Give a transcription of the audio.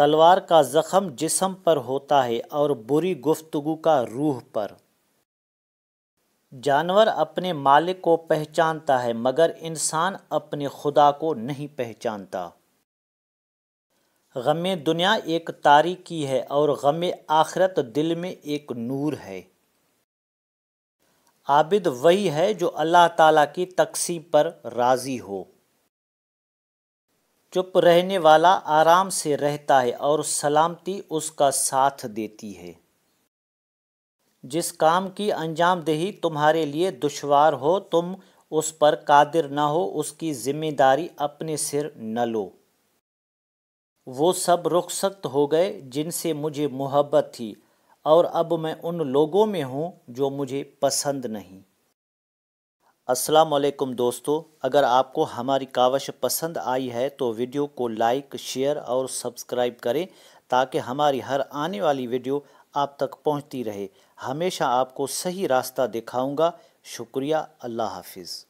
تلوار کا زخم جسم پر ہوتا ہے اور بری گفتگو کا روح پر۔ جانور اپنے مالک کو پہچانتا ہے مگر انسان اپنے خدا کو نہیں پہچانتا۔ غم دنیا ایک تاریکی ہے اور غم آخرت دل میں ایک نور ہے۔ عابد وہی ہے جو اللہ تعالیٰ کی تقسیم پر راضی ہو۔ چپ رہنے والا آرام سے رہتا ہے اور سلامتی اس کا ساتھ دیتی ہے۔ جس کام کی انجام دہی تمہارے لیے دشوار ہو تم اس پر قادر نہ ہو اس کی ذمہ داری اپنے سر نہ لو۔ وہ سب رخصت ہو گئے جن سے مجھے محبت تھی اور اب میں ان لوگوں میں ہوں جو مجھے پسند نہیں۔ السلام علیکم دوستو، اگر آپ کو ہماری کاوش پسند آئی ہے تو ویڈیو کو لائک، شیئر اور سبسکرائب کریں تاکہ ہماری ہر آنے والی ویڈیو آپ تک پہنچتی رہے۔ ہمیشہ آپ کو صحیح راستہ دکھاؤں گا۔ شکریہ۔ اللہ حافظ۔